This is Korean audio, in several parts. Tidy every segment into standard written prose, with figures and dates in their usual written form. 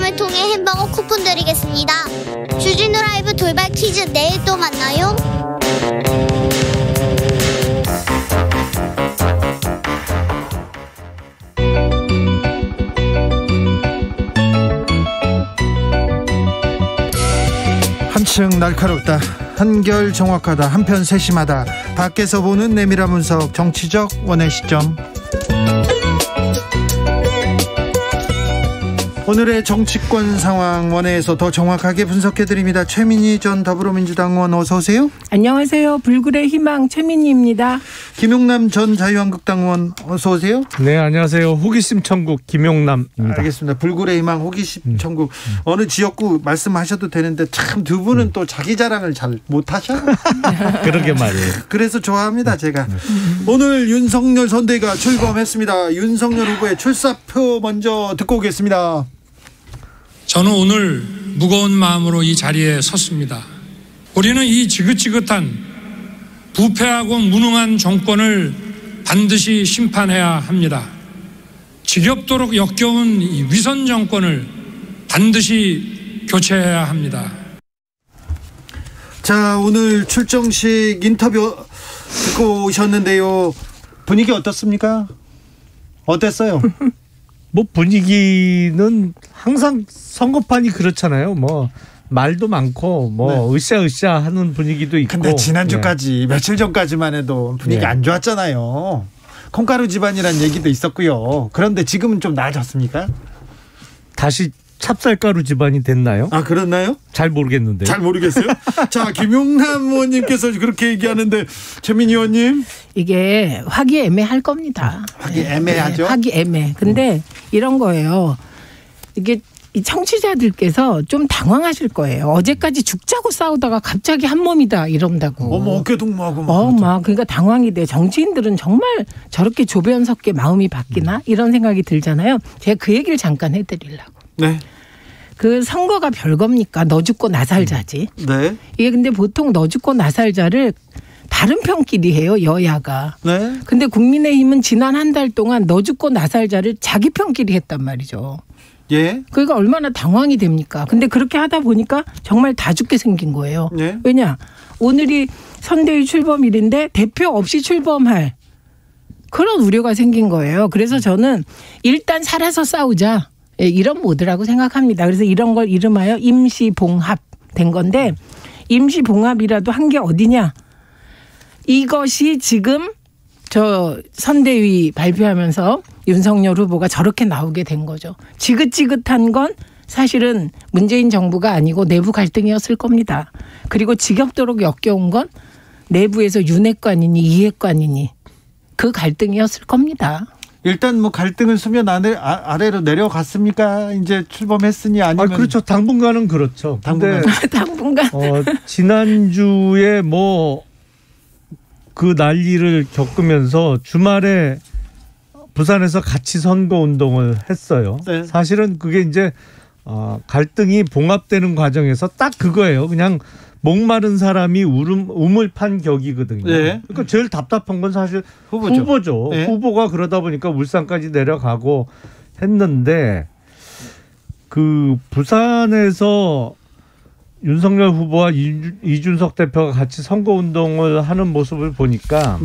추첨을 통해 햄버거 쿠폰 드리겠습니다. 주진우 라이브 돌발 퀴즈 내일 또 만나요. 한층 날카롭다, 한결 정확하다, 한편 세심하다. 밖에서 보는 내밀한 분석, 정치적 원의 시점. 오늘의 정치권 상황 원회에서 더 정확하게 분석해드립니다. 최민희 전 더불어민주당 의원 어서 오세요. 안녕하세요. 불굴의 희망 최민희입니다. 김용남 전 자유한국당 의원 어서 오세요. 네, 안녕하세요. 호기심 천국 김용남입니다. 알겠습니다. 불굴의 희망 호기심 천국. 어느 지역구 말씀하셔도 되는데 참 두 분은 또 자기 자랑을 잘 못하셔. 그러게 말이에요. 그래서 좋아합니다 제가. 오늘 윤석열 선대위가 출범했습니다. 윤석열 후보의 출사표 먼저 듣고 오겠습니다. 저는 오늘 무거운 마음으로 이 자리에 섰습니다. 우리는 이 지긋지긋한 부패하고 무능한 정권을 반드시 심판해야 합니다. 지겹도록 역겨운 이 위선 정권을 반드시 교체해야 합니다. 자, 오늘 출정식 인터뷰 듣고 오셨는데요. 분위기 어떻습니까? 어땠어요? 뭐 분위기는 항상 선거판이 그렇잖아요. 뭐 말도 많고 뭐 으쌰으쌰 하는 분위기도 있고. 근데 지난주까지 며칠 전까지만 해도 분위기 안 좋았잖아요. 콩가루 집안이란 얘기도 있었고요. 그런데 지금은 좀 나아졌습니까? 다시 찹쌀가루 집안이 됐나요? 아, 그렇나요? 잘 모르겠는데요. 잘 모르겠어요. 자, 김용남 의원님께서 그렇게 얘기하는데 최민희 의원님, 이게 화기애매할 겁니다. 화기애매하죠. 네, 화기애매. 근데 이런 거예요. 이게 이 청취자들께서 좀 당황하실 거예요. 어제까지 죽자고 싸우다가 갑자기 한 몸이다 이런다고. 어머, 어깨 동무하고 막 그러니까 당황이 돼. 정치인들은 정말 저렇게 조변 섞게 마음이 바뀌나 이런 생각이 들잖아요. 제가 그 얘기를 잠깐 해드리려고. 네. 그 선거가 별겁니까? 너 죽고 나 살자지. 네. 이게 근데 보통 너 죽고 나 살자를 다른 편끼리 해요, 여야가. 네. 근데 국민의힘은 지난 한 달 동안 너 죽고 나 살자를 자기 편끼리 했단 말이죠. 예. 그러니까 얼마나 당황이 됩니까? 근데 그렇게 하다 보니까 정말 다 죽게 생긴 거예요. 예. 왜냐? 오늘이 선대위 출범일인데 대표 없이 출범할 그런 우려가 생긴 거예요. 그래서 저는 일단 살아서 싸우자. 이런 모드라고 생각합니다. 그래서 이런 걸 이름하여 임시봉합 된 건데, 임시봉합이라도 한 게 어디냐? 이것이 지금 저 선대위 발표하면서 윤석열 후보가 저렇게 나오게 된 거죠. 지긋지긋한 건 사실은 문재인 정부가 아니고 내부 갈등이었을 겁니다. 그리고 지겹도록 역겨운 건 내부에서 윤핵관이니 이핵관이니 그 갈등이었을 겁니다. 일단 뭐 갈등은 수면 아래로 내려갔습니까? 이제 출범했으니 아니면. 그렇죠. 당분간은 그렇죠. 당분간. 당분간. 지난주에 뭐 그 난리를 겪으면서 주말에 부산에서 같이 선거 운동을 했어요. 네. 사실은 그게 이제 갈등이 봉합되는 과정에서 딱 그거예요. 그냥 목마른 사람이 우물 판 격이거든요. 네. 그러니까 제일 답답한 건 사실 후보죠. 네. 후보가 그러다 보니까 울산까지 내려가고 했는데 그 부산에서 윤석열 후보와 이준석 대표가 같이 선거운동을 하는 모습을 보니까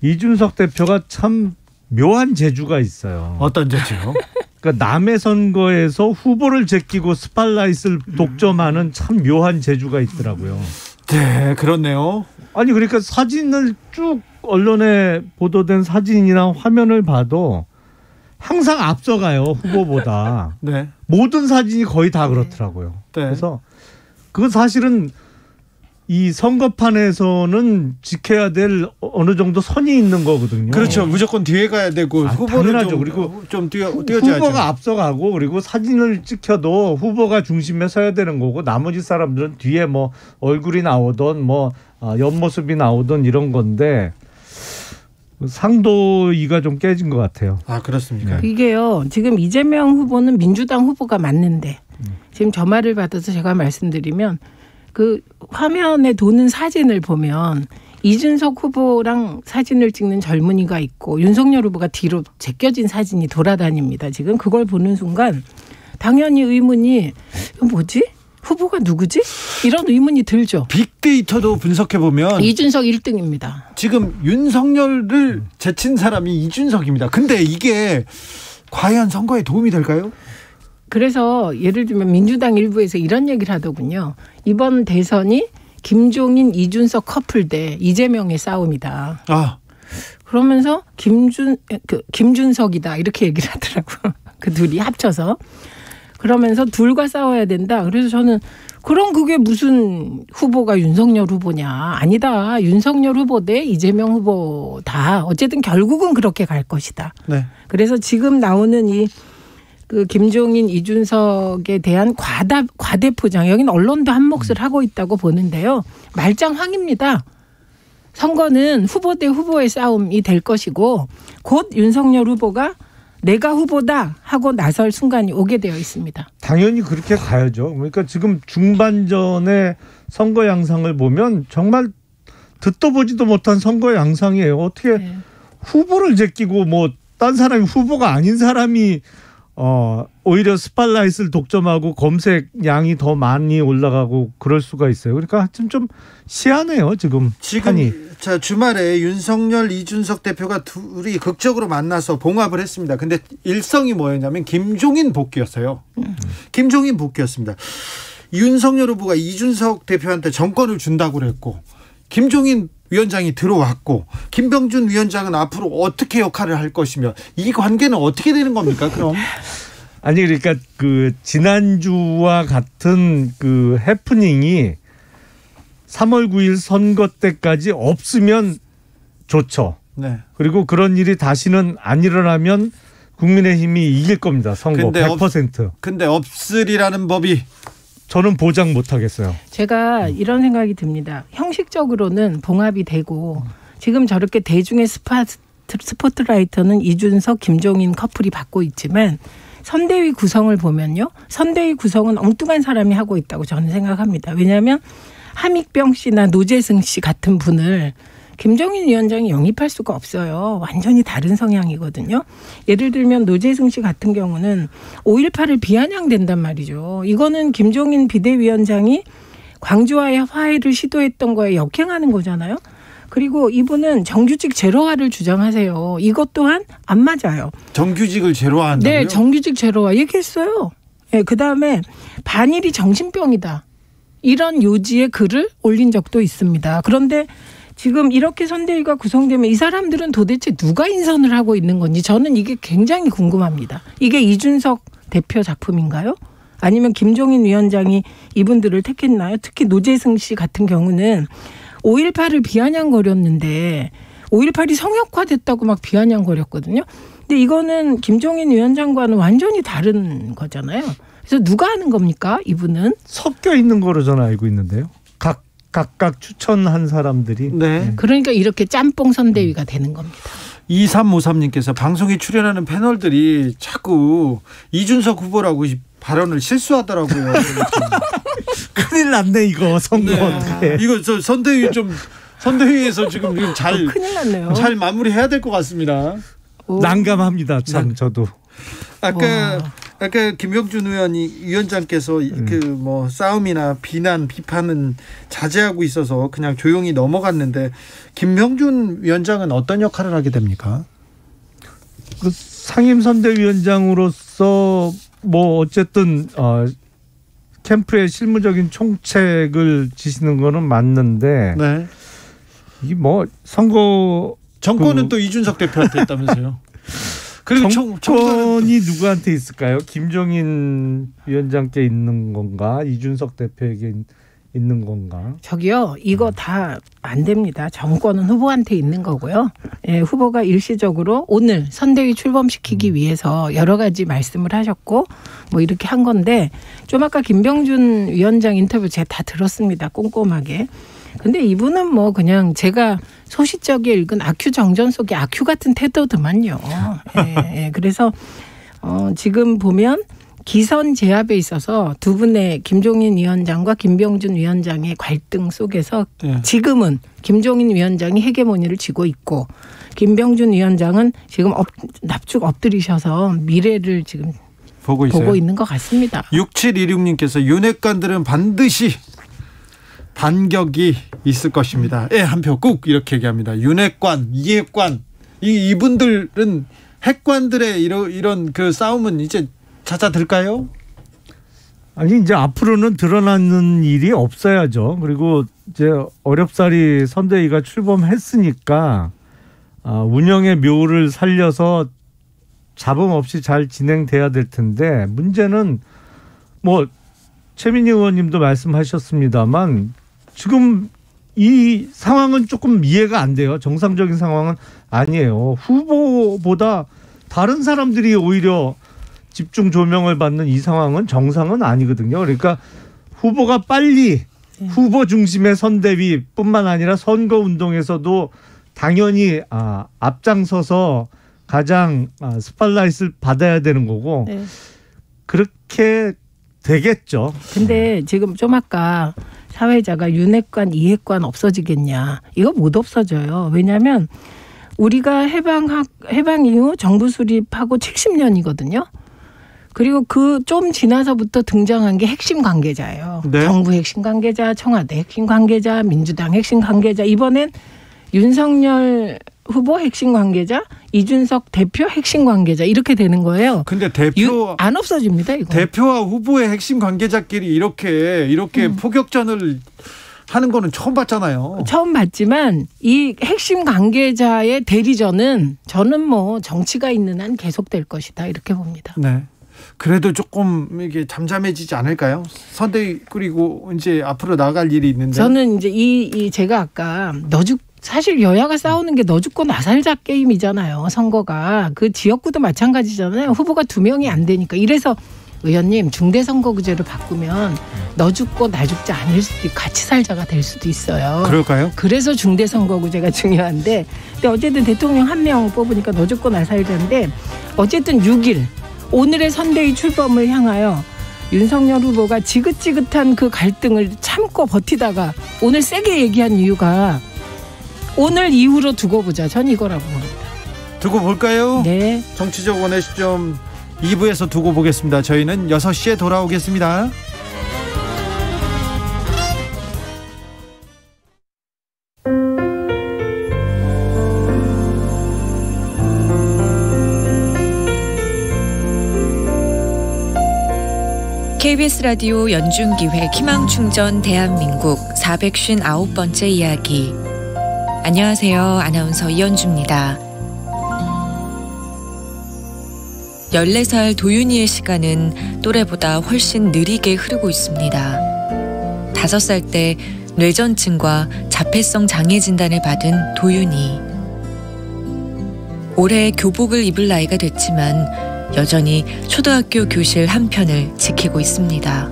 이준석 대표가 참 묘한 재주가 있어요. 어떤 재주요? 그러니까 남의 선거에서 후보를 제끼고 스팟라이트를 독점하는 참 묘한 재주가 있더라고요. 네, 그렇네요. 아니 그러니까 사진을 쭉 언론에 보도된 사진이나 화면을 봐도 항상 앞서가요, 후보보다. 네. 모든 사진이 거의 다 그렇더라고요. 네. 그래서 그건 사실은 이 선거판에서는 지켜야 될 어느 정도 선이 있는 거거든요. 그렇죠. 무조건 뒤에 가야 되고 후보는 당연하죠. 그리고 좀 뛰어줘야죠. 후보가 앞서가고 그리고 사진을 찍혀도 후보가 중심에 서야 되는 거고 나머지 사람들은 뒤에 뭐 얼굴이 나오던 뭐 옆모습이 나오던 이런 건데 상도이가 좀 깨진 것 같아요. 아, 그렇습니까? 이게요. 지금 이재명 후보는 민주당 후보가 맞는데 지금 저 말을 받아서 제가 말씀드리면 그 화면에 도는 사진을 보면 이준석 후보랑 사진을 찍는 젊은이가 있고 윤석열 후보가 뒤로 제껴진 사진이 돌아다닙니다. 지금 그걸 보는 순간 당연히 의문이 이거 뭐지? 후보가 누구지? 이런 의문이 들죠. 빅데이터도 분석해 보면 이준석 1등입니다. 지금 윤석열을 제친 사람이 이준석입니다. 근데 이게 과연 선거에 도움이 될까요? 그래서 예를 들면 민주당 일부에서 이런 얘기를 하더군요. 이번 대선이 김종인, 이준석 커플 대 이재명의 싸움이다. 그러면서 김준석이다 이렇게 얘기를 하더라고요. 그 둘이 합쳐서. 그러면서 둘과 싸워야 된다. 그래서 저는 그럼 그게 무슨 후보가 윤석열 후보냐. 아니다. 윤석열 후보 대 이재명 후보다. 어쨌든 결국은 그렇게 갈 것이다. 네. 그래서 지금 나오는 그 김종인, 이준석에 대한 과대 포장. 여기는 언론도 한 몫을 하고 있다고 보는데요. 말짱황입니다. 선거는 후보 대 후보의 싸움이 될 것이고 곧 윤석열 후보가 내가 후보다 하고 나설 순간이 오게 되어 있습니다. 당연히 그렇게 가야죠. 그러니까 지금 중반전의 선거 양상을 보면 정말 듣도 보지도 못한 선거 양상이에요. 어떻게 네. 후보를 제끼고 뭐 딴 사람이 후보가 아닌 사람이 오히려 스팟라이트를 독점하고 검색량이 더 많이 올라가고 그럴 수가 있어요. 그러니까 좀 희한해요. 지금 자, 주말에 윤석열, 이준석 대표가 둘이 극적으로 만나서 봉합을 했습니다. 근데 일성이 뭐였냐면 김종인 복귀였어요. 김종인 복귀였습니다. 윤석열 후보가 이준석 대표한테 정권을 준다고 그랬고 김종인 위원장이 들어왔고 김병준 위원장은 앞으로 어떻게 역할을 할 것이며 이 관계는 어떻게 되는 겁니까? 그럼 아니 그러니까 그 지난주와 같은 그 해프닝이 3월 9일 선거 때까지 없으면 좋죠. 네. 그리고 그런 일이 다시는 안 일어나면 국민의힘이 이길 겁니다. 선거 100%. 근데 없으리라는 법이 저는 보장 못하겠어요. 제가 이런 생각이 듭니다. 형식적으로는 봉합이 되고 지금 저렇게 대중의 스포트라이트는 이준석, 김종인 커플이 받고 있지만 선대위 구성을 보면요. 선대위 구성은 엉뚱한 사람이 하고 있다고 저는 생각합니다. 왜냐하면 함익병 씨나 노재승 씨 같은 분을 김종인 위원장이 영입할 수가 없어요. 완전히 다른 성향이거든요. 예를 들면 노재승 씨 같은 경우는 5.18을 비아냥된단 말이죠. 이거는 김종인 비대위원장이 광주와의 화해를 시도했던 거에 역행하는 거잖아요. 그리고 이분은 정규직 제로화를 주장하세요. 이것 또한 안 맞아요. 정규직을 제로화한다고요? 네. 정규직 제로화 얘기했어요. 네, 그다음에 반일이 정신병이다. 이런 요지의 글을 올린 적도 있습니다. 그런데 지금 이렇게 선대위가 구성되면 이 사람들은 도대체 누가 인선을 하고 있는 건지 저는 이게 굉장히 궁금합니다. 이게 이준석 대표 작품인가요? 아니면 김종인 위원장이 이분들을 택했나요? 특히 노재승 씨 같은 경우는 5.18을 비아냥거렸는데 5.18이 성역화됐다고 막 비아냥거렸거든요. 근데 이거는 김종인 위원장과는 완전히 다른 거잖아요. 그래서 누가 하는 겁니까? 이분은? 섞여 있는 거로 저는 알고 있는데요. 각각 추천한 사람들이. 네. 그러니까 이렇게 짬뽕 선대위가 되는 겁니다. 2353님께서 방송에 출연하는 패널들이 자꾸 이준석 후보라고 발언을 실수하더라고요. 큰일 났네 이거 선거. 네. 이거 저 선대위에서 지금 큰일 났네요. 잘 마무리해야 될 것 같습니다. 난감합니다. 참 저도. 아까 김병준 위원장께서 그 뭐 싸움이나 비난, 비판은 자제하고 있어서 그냥 조용히 넘어갔는데 김병준 위원장은 어떤 역할을 하게 됩니까? 그 상임선대위원장으로서 뭐 어쨌든 캠프의 실무적인 총책을 지시는 거는 맞는데 네. 이게 뭐 선거 정권은 또 이준석 대표한테 있다면서요? 그리고 정권이 누구한테 있을까요? 김종인 위원장께 있는 건가? 이준석 대표에게 있는 건가? 저기요. 이거 다 안 됩니다. 정권은 후보한테 있는 거고요. 예, 후보가 일시적으로 오늘 선대위 출범시키기 위해서 여러 가지 말씀을 하셨고 뭐 이렇게 한 건데 좀 아까 김병준 위원장 인터뷰 제가 다 들었습니다. 꼼꼼하게. 근데 이분은 뭐 그냥 제가 소시적에 읽은 아큐 정전 속의 아큐 같은 태도더만요. 예, 그래서 지금 보면 기선 제압에 있어서 두 분의 김종인 위원장과 김병준 위원장의 갈등 속에서 지금은 김종인 위원장이 헤게모니를 쥐고 있고 김병준 위원장은 지금 납죽 엎드리셔서 미래를 지금 보고 있어요. 보고 있는 것 같습니다. 6726님께서 윤핵관들은 반드시 반격이 있을 것입니다. 한 표 꾹 이렇게 얘기합니다. 윤핵관, 이핵관 이분들은 핵관들의 이런 그 싸움은 이제 잦아들까요? 아니 이제 앞으로는 드러나는 일이 없어야죠. 그리고 이제 어렵사리 선대위가 출범했으니까 운영의 묘를 살려서 잡음 없이 잘 진행돼야 될 텐데 문제는 뭐 최민희 의원님도 말씀하셨습니다만 지금 이 상황은 조금 이해가 안 돼요. 정상적인 상황은 아니에요. 후보보다 다른 사람들이 오히려 집중 조명을 받는 이 상황은 정상은 아니거든요. 그러니까 후보가 빨리 후보 중심의 선대위뿐만 아니라 선거운동에서도 당연히 앞장서서 가장 스팟라이트를 받아야 되는 거고 네. 그렇게 되겠죠. 근데 지금 좀 아까 사회자가 윤핵관, 이핵관 없어지겠냐. 이거 못 없어져요. 왜냐하면 우리가 해방 이후 정부 수립하고 70년이거든요. 그리고 그 좀 지나서부터 등장한 게 핵심 관계자예요. 네. 정부 핵심 관계자, 청와대 핵심 관계자, 민주당 핵심 관계자. 이번엔 윤석열 후보 핵심 관계자, 이준석 대표 핵심 관계자 이렇게 되는 거예요. 근데 안 없어집니다. 이거. 대표와 후보의 핵심 관계자끼리 이렇게 포격전을 하는 거는 처음 봤잖아요. 처음 봤지만 이 핵심 관계자의 대리전은 저는 뭐 정치가 있는 한 계속될 것이다 이렇게 봅니다. 네. 그래도 조금 이게 잠잠해지지 않을까요? 선대위 그리고 이제 앞으로 나갈 일이 있는데. 저는 이제 이 제가 아까 사실 여야가 싸우는 게 너 죽고 나 살자 게임이잖아요. 선거가. 그 지역구도 마찬가지잖아요. 후보가 2명이 안 되니까. 이래서 의원님 중대선거구제로 바꾸면 너 죽고 나 죽지 않을 수도 있고 같이 살자가 될 수도 있어요. 그럴까요? 그래서 중대선거구제가 중요한데 근데 어쨌든 대통령 1명 뽑으니까 너 죽고 나 살자인데 어쨌든 6일 오늘의 선대위 출범을 향하여 윤석열 후보가 지긋지긋한 그 갈등을 참고 버티다가 오늘 세게 얘기한 이유가 오늘 이후로 두고 보자. 전 이거라고 봅니다. 두고 볼까요? 네. 정치적 원의 시점 2부에서 두고 보겠습니다. 저희는 6시에 돌아오겠습니다. KBS 라디오 연중기획 희망충전 대한민국 459번째 이야기. 안녕하세요. 아나운서 이연주입니다. 14살 도윤이의 시간은 또래보다 훨씬 느리게 흐르고 있습니다. 5살 때 뇌전증과 자폐성 장애 진단을 받은 도윤이. 올해 교복을 입을 나이가 됐지만 여전히 초등학교 교실 한 편을 지키고 있습니다.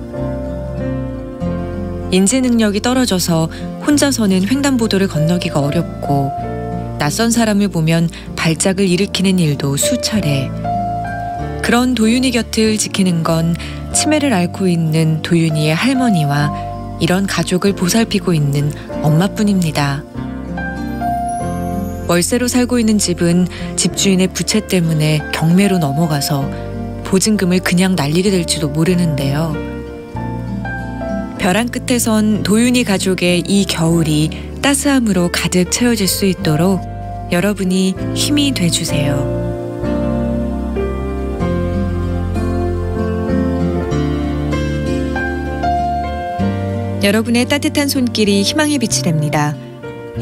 인지 능력이 떨어져서 혼자서는 횡단보도를 건너기가 어렵고 낯선 사람을 보면 발작을 일으키는 일도 수차례. 그런 도윤이 곁을 지키는 건 치매를 앓고 있는 도윤이의 할머니와 이런 가족을 보살피고 있는 엄마뿐입니다. 월세로 살고 있는 집은 집주인의 부채 때문에 경매로 넘어가서 보증금을 그냥 날리게 될지도 모르는데요. 벼랑 끝에선 도윤이 가족의 이 겨울이 따스함으로 가득 채워질 수 있도록 여러분이 힘이 돼주세요. 여러분의 따뜻한 손길이 희망의 빛이 됩니다.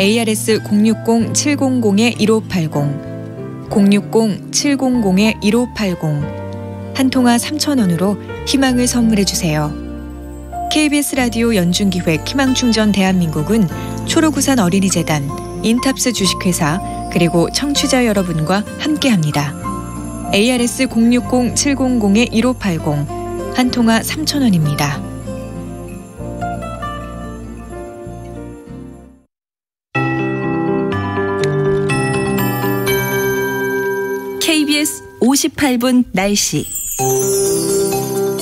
ARS 060-700-1580 060-700-1580 한 통화 3,000원으로 희망을 선물해 주세요. KBS 라디오 연중기획 희망충전 대한민국은 초록우산 어린이재단, 인탑스 주식회사 그리고 청취자 여러분과 함께합니다. ARS 060-700-1580 한 통화 3,000원입니다. KBS 58분 날씨.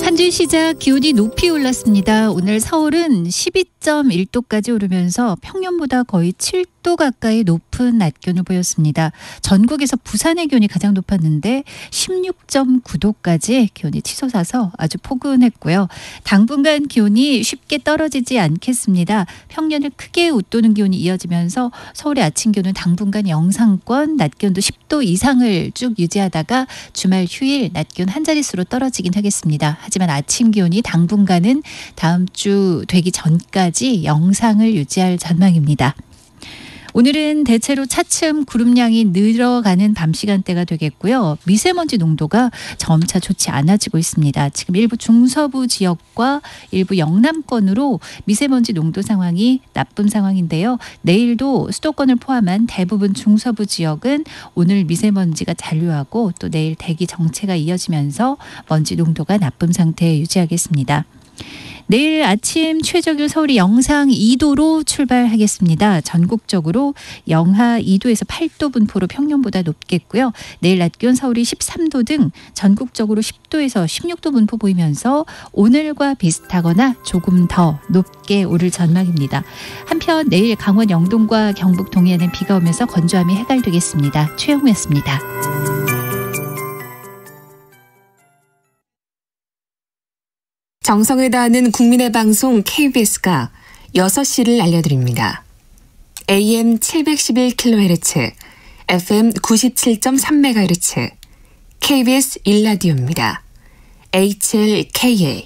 한 주말 시작 기온이 높이 올랐습니다. 오늘 서울은 12.1도까지 오르면서 평년보다 거의 7도 가까이 높은 낮 기온을 보였습니다. 전국에서 부산의 기온이 가장 높았는데 16.9도까지 기온이 치솟아서 아주 포근했고요. 당분간 기온이 쉽게 떨어지지 않겠습니다. 평년을 크게 웃도는 기온이 이어지면서 서울의 아침 기온은 당분간 영상권, 낮 기온도 10도 이상을 쭉 유지하다가 주말 휴일 낮 기온 한 자릿수로 떨어지긴 하겠습니다. 하지만 아침 기온이 당분간은 다음 주 되기 전까지 영상을 유지할 전망입니다. 오늘은 대체로 차츰 구름량이 늘어가는 밤 시간대가 되겠고요. 미세먼지 농도가 점차 좋지 않아지고 있습니다. 지금 일부 중서부 지역과 일부 영남권으로 미세먼지 농도 상황이 나쁜 상황인데요. 내일도 수도권을 포함한 대부분 중서부 지역은 오늘 미세먼지가 잔류하고 또 내일 대기 정체가 이어지면서 먼지 농도가 나쁜 상태 유지하겠습니다. 내일 아침 최저기온 서울이 영상 2도로 출발하겠습니다. 전국적으로 영하 2도에서 8도 분포로 평년보다 높겠고요. 내일 낮 기온 서울이 13도 등 전국적으로 10도에서 16도 분포 보이면서 오늘과 비슷하거나 조금 더 높게 오를 전망입니다. 한편 내일 강원 영동과 경북 동해안은 비가 오면서 건조함이 해갈되겠습니다. 최영우였습니다. 정성을 다하는 국민의 방송 KBS가 6시를 알려드립니다. AM 711kHz, FM 97.3MHz, KBS 1라디오입니다. HLKA.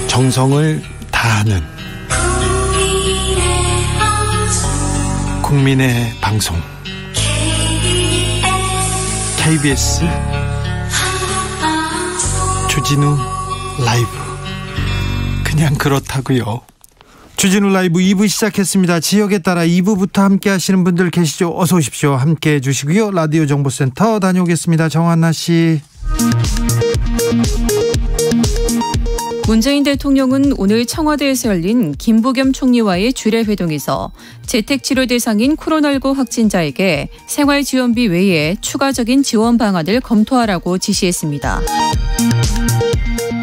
정성을 다하는 국민의 방송 KBS 주진우 라이브. 그냥 그렇다고요. 주진우 라이브 2부 시작했습니다. 지역에 따라 2부부터 함께 하시는 분들 계시죠? 어서 오십시오. 함께 해주시고요. 라디오 정보센터 다녀오겠습니다. 정한나 씨. 문재인 대통령은 오늘 청와대에서 열린 김부겸 총리와의 주례회동에서 재택치료 대상인 코로나19 확진자에게 생활지원비 외에 추가적인 지원 방안을 검토하라고 지시했습니다.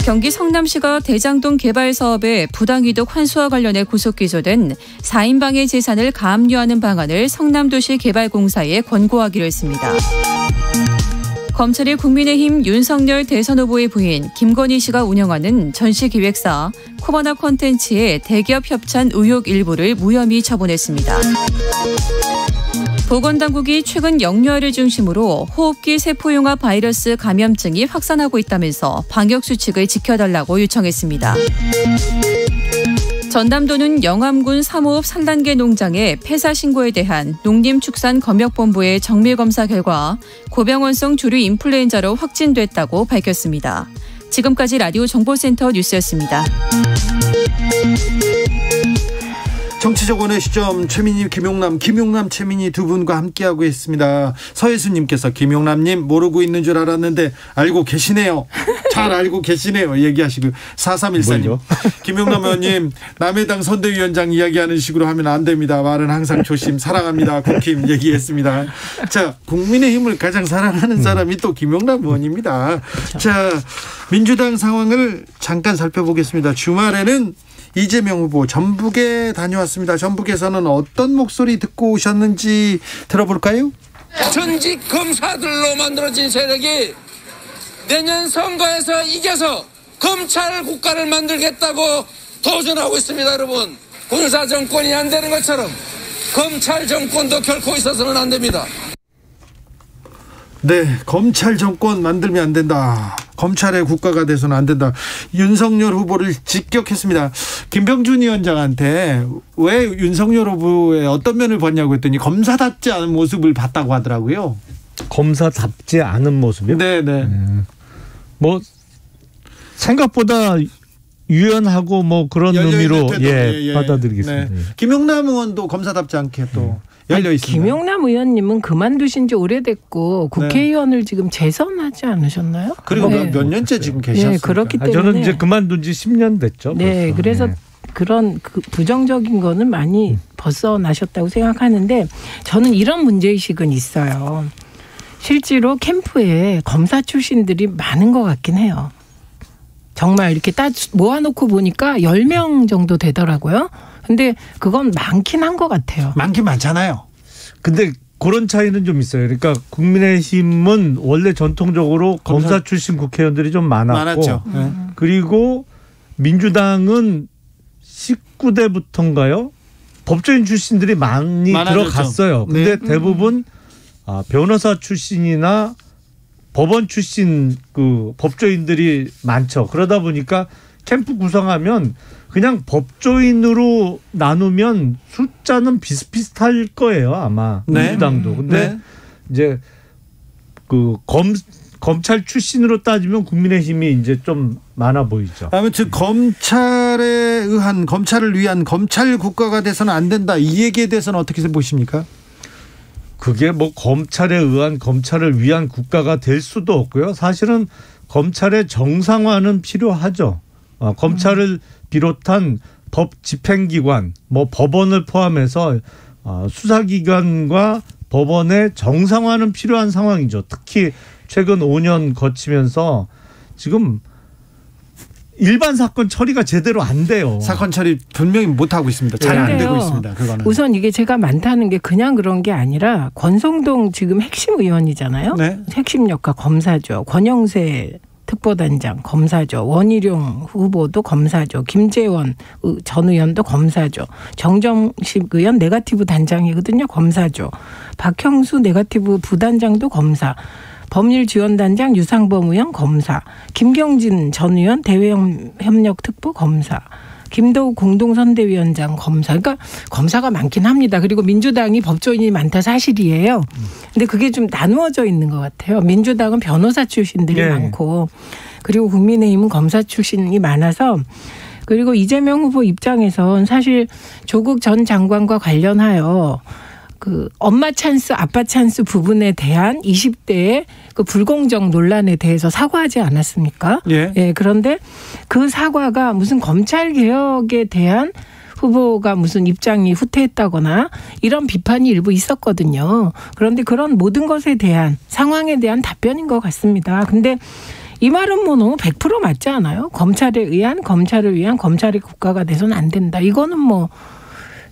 경기 성남시가 대장동 개발 사업의 부당이득 환수와 관련해 구속 기소된 4인방의 재산을 가압류하는 방안을 성남도시개발공사에 권고하기로 했습니다. 검찰이 국민의힘 윤석열 대선 후보의 부인 김건희 씨가 운영하는 전시기획사 코바나 콘텐츠의 대기업 협찬 의혹 일부를 무혐의 처분했습니다. 보건당국이 최근 영유아를 중심으로 호흡기 세포융합 바이러스 감염증이 확산하고 있다면서 방역수칙을 지켜달라고 요청했습니다. 전남도는 영암군 3호읍 3단계 농장의 폐사 신고에 대한 농림축산검역본부의 정밀검사 결과 고병원성 조류 인플루엔자로 확진됐다고 밝혔습니다. 지금까지 라디오 정보센터 뉴스였습니다. 정치적원의 시점 최민희 김용남 최민희 두 분과 함께하고 있습니다. 서혜수님께서 김용남님 모르고 있는 줄 알았는데 알고 계시네요. 잘 알고 계시네요. 얘기하시고 4314님 김용남 의원님 남의 당 선대위원장 이야기하는 식으로 하면 안 됩니다. 말은 항상 조심. 사랑합니다. 국힘 얘기했습니다. 자, 국민의힘을 가장 사랑하는 사람이 또 김용남 의원입니다. 자, 민주당 상황을 잠깐 살펴보겠습니다. 주말에는 이재명 후보 전북에 다녀왔습니다. 전북에서는 어떤 목소리 듣고 오셨는지 들어볼까요? 전직 검사들로 만들어진 세력이 내년 선거에서 이겨서 검찰 국가를 만들겠다고 도전하고 있습니다. 여러분, 군사 정권이 안 되는 것처럼 검찰 정권도 결코 있어서는 안 됩니다. 네, 검찰 정권 만들면 안 된다. 검찰의 국가가 돼서는 안 된다. 윤석열 후보를 직격했습니다. 김병준 위원장한테 왜 윤석열 후보의 어떤 면을 봤냐고 했더니 검사답지 않은 모습을 봤다고 하더라고요. 검사답지 않은 모습이요? 네네. 뭐 생각보다 유연하고 뭐 그런 의미로 받아들이겠습니다. 네. 김용남 의원도 검사답지 않게 또 열려 있습니다. 김용남 의원님은 그만두신 지 오래됐고 국회의원을 지금 재선하지 않으셨나요? 그리고 몇 년째 지금 계셨습니까? 네, 그렇기 때문에 저는 이제 그만둔 지 10년 됐죠. 네, 벌써. 그래서 그런 부정적인 거는 많이 벗어나셨다고 생각하는데 저는 이런 문제의식은 있어요. 실제로 캠프에 검사 출신들이 많은 것 같긴 해요. 정말 이렇게 모아놓고 보니까 10명 정도 되더라고요. 근데 그건 많긴 한 것 같아요. 많긴 많잖아요. 근데 그런 차이는 좀 있어요. 그러니까 국민의힘은 원래 전통적으로 검사 출신 국회의원들이 좀 많았죠. 그리고 민주당은 19대부터인가요? 법조인 출신들이 많이 들어갔어요. 근데 대부분 변호사 출신이나 법원 출신 그 법조인들이 많죠. 그러다 보니까 캠프 구성하면 그냥 법조인으로 나누면 숫자는 비슷비슷할 거예요, 아마. 민주당도. 근데 이제 그 검찰 출신으로 따지면 국민의힘이 이제 좀 많아 보이죠. 아무튼 검찰을 위한 검찰 국가가 돼서는 안 된다. 이 얘기에 대해서는 어떻게 보십니까? 그게 뭐 검찰에 의한 검찰을 위한 국가가 될 수도 없고요. 사실은 검찰의 정상화는 필요하죠. 검찰을 비롯한 법 집행기관, 뭐 법원을 포함해서 수사기관과 법원의 정상화는 필요한 상황이죠. 특히 최근 5년 거치면서 지금 일반 사건 처리가 제대로 안 돼요. 사건 처리 분명히 못하고 있습니다. 잘 안 되고 있습니다. 그거는. 우선 이게 제가 많다는 게 그냥 그런 게 아니라 권성동 지금 핵심 의원이잖아요. 네. 핵심 역할 검사죠. 권영세 특보단장 검사죠. 원희룡 후보도 검사죠. 김재원 전 의원도 검사죠. 정정식 의원 네거티브 단장이거든요. 검사죠. 박형수 네거티브 부단장도 검사. 법률지원단장 유상범 의원 검사, 김경진 전 의원 대외협력특보 검사, 김도우 공동선대위원장 검사. 그러니까 검사가 많긴 합니다. 그리고 민주당이 법조인이 많다 사실이에요. 근데 그게 좀 나누어져 있는 것 같아요. 민주당은 변호사 출신들이 많고 그리고 국민의힘은 검사 출신이 많아서 그리고 이재명 후보 입장에선 사실 조국 전 장관과 관련하여 그 엄마 찬스, 아빠 찬스 부분에 대한 20대의 그 불공정 논란에 대해서 사과하지 않았습니까? 예. 그런데 그 사과가 무슨 검찰 개혁에 대한 후보가 무슨 입장이 후퇴했다거나 이런 비판이 일부 있었거든요. 그런데 그런 모든 것에 대한 상황에 대한 답변인 것 같습니다. 근데 이 말은 뭐 너무 100% 맞지 않아요? 검찰에 의한 검찰을 위한 검찰의 국가가 돼서는 안 된다. 이거는 뭐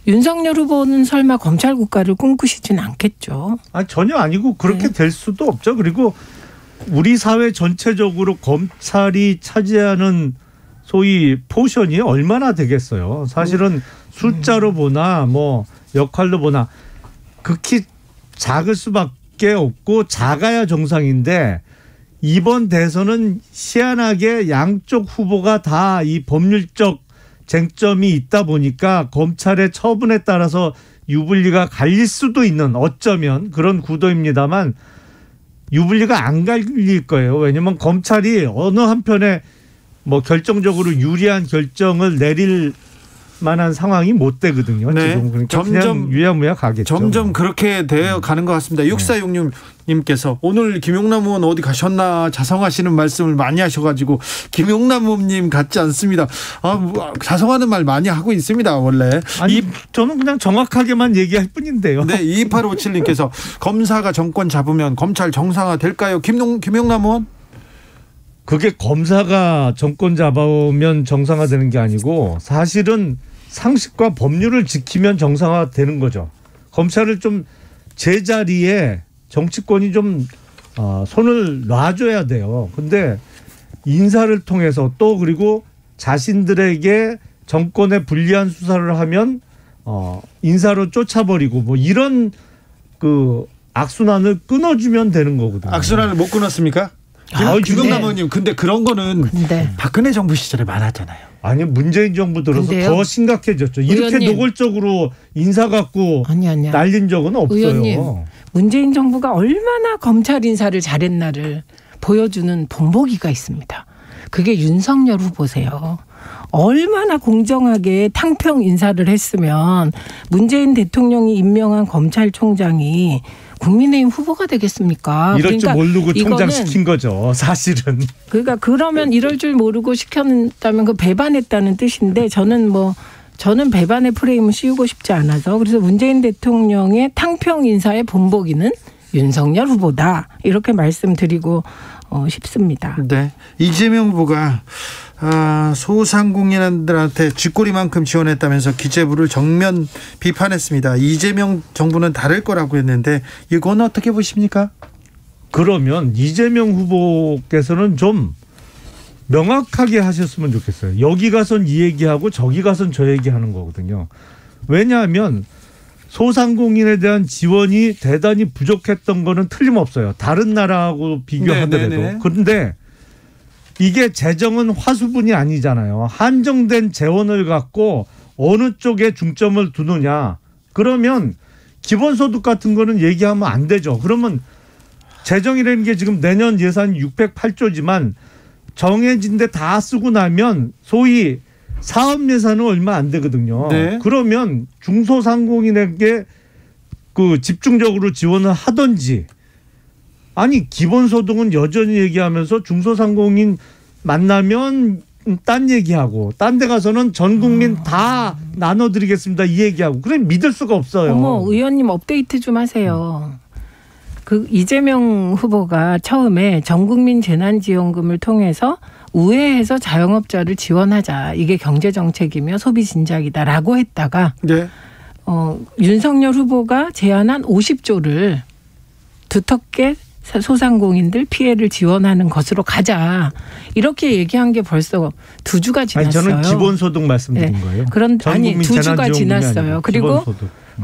윤석열 후보는 설마 검찰 국가를 꿈꾸시진 않겠죠. 전혀 아니고 그렇게 될 수도 없죠. 그리고 우리 사회 전체적으로 검찰이 차지하는 소위 포션이 얼마나 되겠어요. 사실은 숫자로 보나 뭐 역할로 보나 극히 작을 수밖에 없고 작아야 정상인데 이번 대선은 희한하게 양쪽 후보가 다 이 법률적 쟁점이 있다 보니까 검찰의 처분에 따라서 유불리가 갈릴 수도 있는 어쩌면 그런 구도입니다만 유불리가 안 갈릴 거예요. 왜냐하면 검찰이 어느 한편에 뭐 결정적으로 유리한 결정을 내릴 만한 상황이 못 되거든요. 네. 지금 그러니까 점점 유야무야 가겠죠. 점점 그렇게 되어 가는 것 같습니다. 6466님께서 오늘 김용남 의원 어디 가셨나 자성하시는 말씀을 많이 하셔가지고 김용남 의원님 같지 않습니다. 자성하는 말 많이 하고 있습니다. 원래. 저는 그냥 정확하게만 얘기할 뿐인데요. 네, 2857님께서 검사가 정권 잡으면 검찰 정상화 될까요? 김용남 의원? 그게 검사가 정권 잡아오면 정상화되는 게 아니고 사실은 상식과 법률을 지키면 정상화되는 거죠. 검찰을 좀 제자리에 정치권이 좀 손을 놔줘야 돼요. 근데 인사를 통해서 또 그리고 자신들에게 정권에 불리한 수사를 하면 인사로 쫓아버리고 뭐 이런 그 악순환을 끊어주면 되는 거거든요. 악순환을 못 끊었습니까? 김용남 의원님, 근데 그런 거는 박근혜 정부 시절에 많았잖아요. 아니 문재인 정부 들어서 더 심각해졌죠. 이렇게 의원님. 노골적으로 인사 갖고 날린 적은 없어요. 의원님, 문재인 정부가 얼마나 검찰 인사를 잘했나를 보여주는 본보기가 있습니다. 그게 윤석열 후보세요. 얼마나 공정하게 탕평 인사를 했으면 문재인 대통령이 임명한 검찰총장이 국민의힘 후보가 되겠습니까? 이럴 줄 그러니까 모르고 총장 시킨 거죠. 사실은. 그러니까 그러면 이럴 줄 모르고 시켰다면 그 배반했다는 뜻인데 저는 배반의 프레임을 씌우고 싶지 않아서 그래서 문재인 대통령의 탕평 인사의 본보기는 윤석열 후보다 이렇게 말씀드리고 싶습니다. 네, 이재명 후보가 소상공인들한테 쥐꼬리만큼 지원했다면서 기재부를 정면 비판했습니다. 이재명 정부는 다를 거라고 했는데 이건 어떻게 보십니까? 그러면 이재명 후보께서는 좀 명확하게 하셨으면 좋겠어요. 여기 가선 이 얘기하고 저기 가선 저 얘기하는 거거든요. 왜냐하면 소상공인에 대한 지원이 대단히 부족했던 거는 틀림없어요. 다른 나라하고 비교하더라도. 그런데 이게 재정은 화수분이 아니잖아요. 한정된 재원을 갖고 어느 쪽에 중점을 두느냐. 그러면 기본소득 같은 거는 얘기하면 안 되죠. 그러면 재정이라는 게 지금 내년 예산 608조지만 정해진 데 다 쓰고 나면 소위 사업 예산은 얼마 안 되거든요. 네. 그러면 중소상공인에게 그 집중적으로 지원을 하든지 아니 기본소득은 여전히 얘기하면서 중소상공인 만나면 딴 얘기하고 딴 데 가서는 전 국민 다 나눠드리겠습니다 이 얘기하고 그럼 믿을 수가 없어요. 어머 의원님 업데이트 좀 하세요. 그 이재명 후보가 처음에 전국민 재난지원금을 통해서 우회해서 자영업자를 지원하자. 이게 경제정책이며 소비진작이다라고 했다가 네. 윤석열 후보가 제안한 50조를 두텁게 소상공인들 피해를 지원하는 것으로 가자. 이렇게 얘기한 게 벌써 2주가 지났어요. 아니, 저는 기본소득 말씀드린 네. 거예요. 아니 2주가 지났어요. 그리고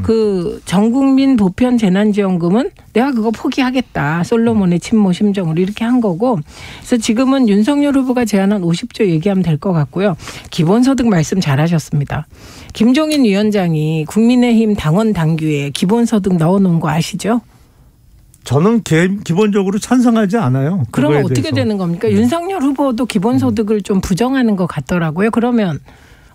그 전국민 보편 재난지원금은 내가 그거 포기하겠다. 솔로몬의 친모 심정으로 이렇게 한 거고. 그래서 지금은 윤석열 후보가 제안한 50조 얘기하면 될 것 같고요. 기본소득 말씀 잘하셨습니다. 김종인 위원장이 국민의힘 당원 당규에 기본소득 넣어놓은 거 아시죠? 저는 기본적으로 찬성하지 않아요. 그러면 어떻게 되는 겁니까? 윤석열 후보도 기본소득을 좀 부정하는 것 같더라고요. 그러면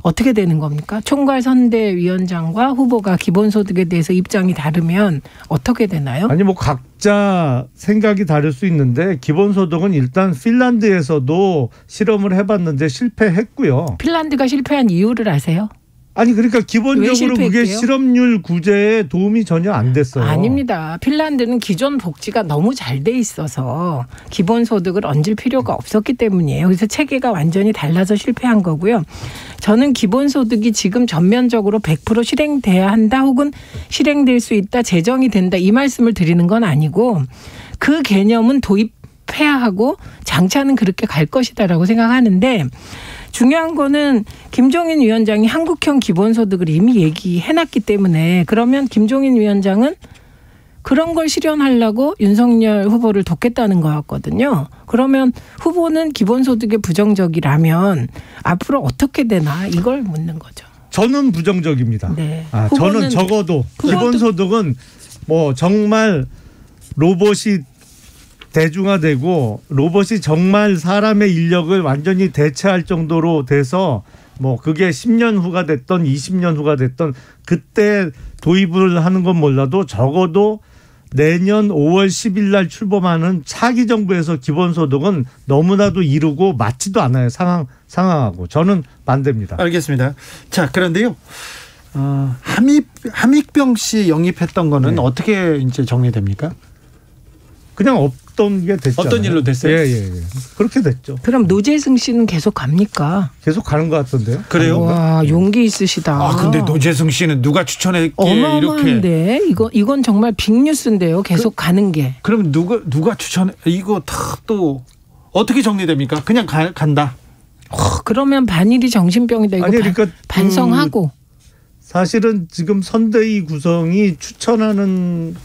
어떻게 되는 겁니까? 총괄선대위원장과 후보가 기본소득에 대해서 입장이 다르면 어떻게 되나요? 아니 각자 생각이 다를 수 있는데 기본소득은 일단 핀란드에서도 실험을 해봤는데 실패했고요. 핀란드가 실패한 이유를 아세요? 아니 그러니까 기본적으로 그게 실업률 구제에 도움이 전혀 안 됐어요. 아닙니다. 핀란드는 기존 복지가 너무 잘 돼 있어서 기본소득을 얹을 필요가 없었기 때문이에요. 그래서 체계가 완전히 달라서 실패한 거고요. 저는 기본소득이 지금 전면적으로 100% 실행돼야 한다 혹은 실행될 수 있다 제정이 된다 이 말씀을 드리는 건 아니고 그 개념은 도입해야 하고 장차는 그렇게 갈 것이다라고 생각하는데 중요한 거는 김종인 위원장이 한국형 기본소득을 이미 얘기해놨기 때문에 그러면 김종인 위원장은 그런 걸 실현하려고 윤석열 후보를 돕겠다는 거였거든요. 그러면 후보는 기본소득에 부정적이라면 앞으로 어떻게 되나 이걸 묻는 거죠. 저는 부정적입니다. 네. 저는 적어도 기본소득은 정말 로봇이 대중화되고 로봇이 정말 사람의 인력을 완전히 대체할 정도로 돼서 그게 10년 후가 됐던 20년 후가 됐던 그때 도입을 하는 건 몰라도 적어도 내년 5월 10일 날 출범하는 차기 정부에서 기본소득은 너무나도 이르고 맞지도 않아요. 상황하고. 저는 반대입니다. 알겠습니다. 자, 그런데요. 함익병 씨 영입했던 거는 어떻게 이제 정리됩니까? 그냥 없던 게 됐죠. 어떤 일로 됐어요? 예. 그렇게 됐죠. 그럼 노재승 씨는 계속 갑니까? 계속 가는 것 같던데요. 그래요? 와, 용기 있으시다. 근데 노재승 씨는 누가 추천했기에 어마어마한데 이렇게. 이건 정말 빅뉴스인데요. 계속 가는 게. 그럼 누가 추천해? 이거 또 어떻게 정리됩니까? 그냥 간다. 그러면 반일이 정신병이다. 이거 그러니까 반성하고. 사실은 지금 선대위 구성이 추천하는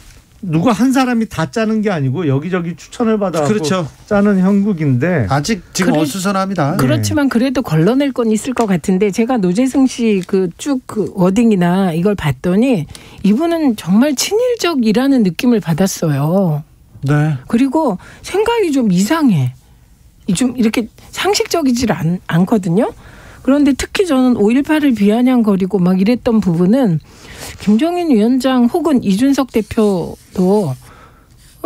누가 한 사람이 다 짜는 게 아니고 여기저기 추천을 받아서 그렇죠. 짜는 형국인데 아직 지금 어수선합니다. 그렇지만 그래도 걸러낼 건 있을 것 같은데 제가 노재승 씨 쭉 워딩이나 이걸 봤더니 이분은 정말 친일적이라는 느낌을 받았어요. 네. 그리고 생각이 좀 이상해. 좀 이렇게 상식적이질 않거든요. 그런데 특히 저는 5.18을 비아냥거리고 막 이랬던 부분은 김종인 위원장 혹은 이준석 대표도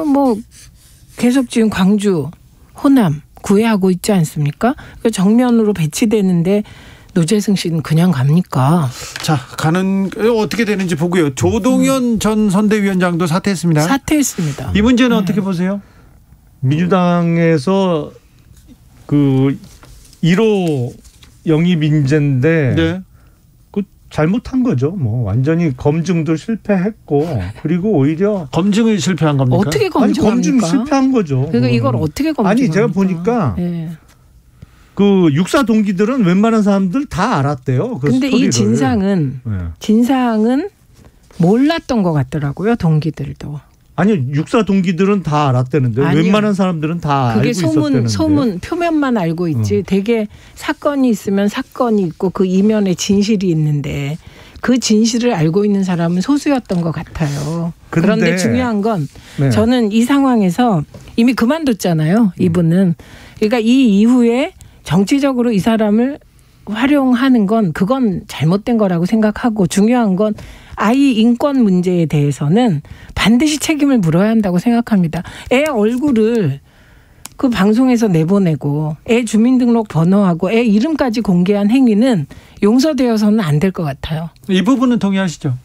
뭐 계속 지금 광주, 호남 구애하고 있지 않습니까? 정면으로 배치되는데 노재승 씨는 그냥 갑니까? 자, 가는 어떻게 되는지 보고요. 조동현 전 선대위원장도 사퇴했습니다. 사퇴했습니다. 이 문제는 어떻게 보세요? 민주당에서 그 1호 영입 인재인데 네. 그 잘못한 거죠. 뭐 완전히 검증도 실패했고 그리고 오히려 검증을 실패한 겁니까? 어떻게 검증합니까? 검증 실패한 거죠. 그러니까 이걸 어떻게 검증합니까? 아니 제가 보니까 네. 그 육사 동기들은 웬만한 사람들 다 알았대요. 그런데 이 진상은 몰랐던 것 같더라고요. 동기들도. 아니요, 육사 동기들은 다 알았다는데 웬만한 사람들은 다 알고 있었다는데. 그게 소문 표면만 알고 있지. 되게 사건이 있으면 사건이 있고 그 이면에 진실이 있는데 그 진실을 알고 있는 사람은 소수였던 것 같아요. 그런데 중요한 건 저는 이 상황에서 이미 그만뒀잖아요. 이분은. 그러니까 이 이후에 정치적으로 이 사람을 활용하는 건 그건 잘못된 거라고 생각하고 중요한 건 아이 인권 문제에 대해서는 반드시 책임을 물어야 한다고 생각합니다. 애 얼굴을 그 방송에서 내보내고 애 주민등록 번호하고 애 이름까지 공개한 행위는 용서되어서는 안 될 것 같아요. 이 부분은 동의하시죠?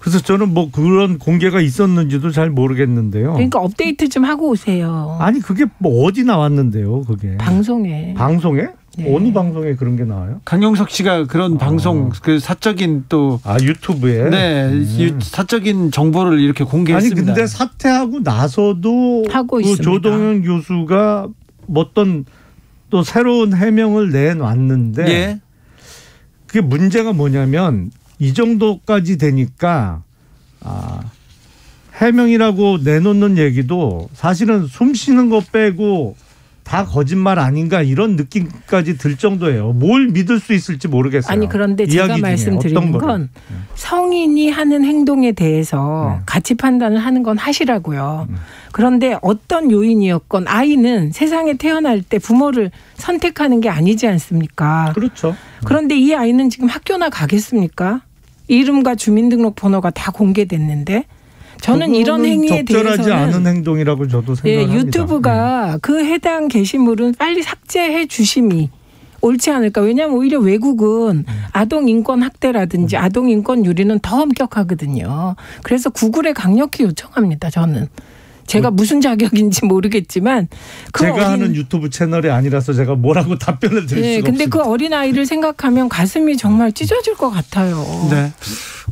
그래서 저는 뭐 그런 공개가 있었는지도 잘 모르겠는데요. 그러니까 업데이트 좀 하고 오세요. 아니 그게 뭐 어디 나왔는데요, 그게? 방송에. 방송에? 네. 어느 방송에 그런 게 나와요? 강용석 씨가 그런 방송 그 사적인 또 유튜브에 사적인 정보를 이렇게 공개했습니다. 아니 근데 사퇴하고 나서도 하고 그 있습니다. 조동현 교수가 어떤 또 새로운 해명을 내놨는데 예. 그게 문제가 뭐냐면 이 정도까지 되니까 해명이라고 내놓는 얘기도 사실은 숨 쉬는 거 빼고 다 거짓말 아닌가 이런 느낌까지 들 정도예요. 뭘 믿을 수 있을지 모르겠어요. 아니 그런데 제가 말씀드리는 건 성인이 하는 행동에 대해서 가치 판단을 하는 건 하시라고요. 그런데 어떤 요인이었건 아이는 세상에 태어날 때 부모를 선택하는 게 아니지 않습니까? 그렇죠. 그런데 이 아이는 지금 학교나 가겠습니까? 이름과 주민등록번호가 다 공개됐는데 저는 이런 행위에 적절하지 대해서는 않은 행동이라고 저도 생각합니다. 유튜브가 그 해당 게시물은 빨리 삭제해 주심이 옳지 않을까. 왜냐하면 오히려 외국은 아동 인권 학대라든지 아동 인권 유리는 더 엄격하거든요. 그래서 구글에 강력히 요청합니다. 저는. 제가 무슨 자격인지 모르겠지만 제가 하는 유튜브 채널이 아니라서 제가 뭐라고 답변을 드릴 수가 근데 없습니다. 그 어린아이를 생각하면 가슴이 정말 찢어질 것 같아요. 네.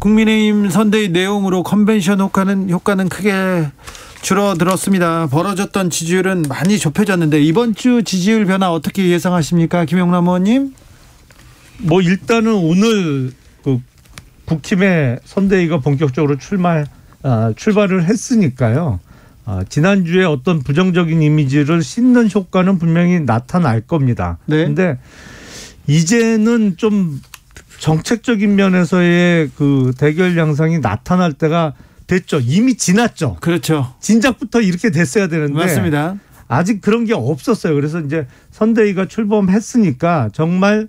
국민의힘 선대위 내용으로 컨벤션 효과는 크게 줄어들었습니다. 벌어졌던 지지율은 많이 좁혀졌는데 이번 주 지지율 변화 어떻게 예상하십니까? 김영남 의원님? 뭐 일단은 오늘 그 국힘의 선대위가 본격적으로 출발을 했으니까요. 지난주에 어떤 부정적인 이미지를 씻는 효과는 분명히 나타날 겁니다. 그런데 이제는 좀 정책적인 면에서의 그 대결 양상이 나타날 때가 됐죠. 이미 지났죠. 그렇죠. 진작부터 이렇게 됐어야 되는데 맞습니다. 아직 그런 게 없었어요. 그래서 이제 선대위가 출범했으니까 정말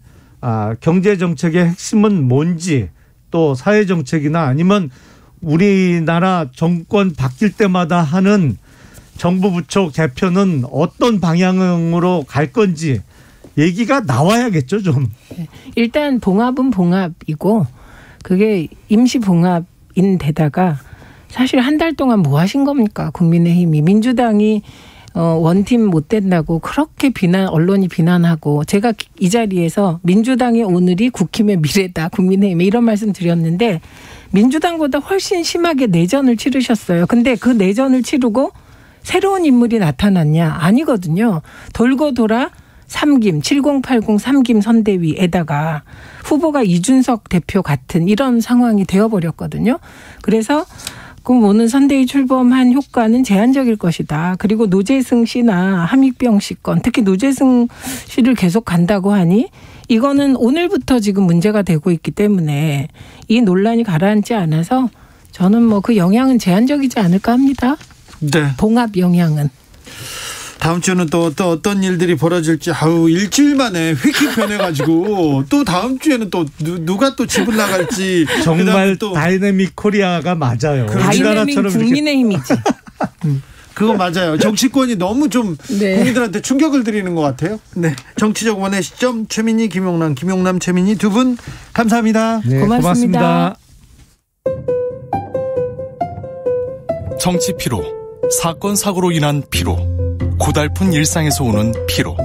경제 정책의 핵심은 뭔지 또 사회 정책이나 아니면 우리나라 정권 바뀔 때마다 하는 정부 부처 개편은 어떤 방향으로 갈 건지 얘기가 나와야겠죠, 좀. 일단 봉합은 봉합이고 그게 임시 봉합인 데다가 사실 한 달 동안 뭐 하신 겁니까? 국민의힘이. 민주당이 원팀 못 된다고 그렇게 언론이 비난하고 제가 이 자리에서 민주당의 오늘이 국힘의 미래다. 국민의힘에 이런 말씀 드렸는데 민주당보다 훨씬 심하게 내전을 치르셨어요. 근데 그 내전을 치르고 새로운 인물이 나타났냐? 아니거든요. 돌고 돌아 3김 7080 3김 선대위에다가 후보가 이준석 대표 같은 이런 상황이 되어버렸거든요. 그래서 그럼 오늘 선대위 출범한 효과는 제한적일 것이다. 그리고 노재승 씨나 함익병 씨 건 특히 노재승 씨를 계속 간다고 하니 이거는 오늘부터 지금 문제가 되고 있기 때문에 이 논란이 가라앉지 않아서 저는 뭐 그 영향은 제한적이지 않을까 합니다. 네. 봉합 영향은. 다음 주는 또 어떤 일들이 벌어질지 일주일 만에 휙휙 변해가지고 또 다음 주에는 또 누가 또 집을 나갈지 정말 또 다이내믹 코리아가 맞아요. 다이내믹 국민의힘이지. 그거 맞아요. 정치권이 너무 좀 국민들한테 충격을 드리는 것 같아요. 네, 정치적 원의 시점 최민희, 김용남, 최민희 두 분 감사합니다. 네, 고맙습니다. 정치 피로, 사건 사고로 인한 피로, 고달픈 일상에서 오는 피로.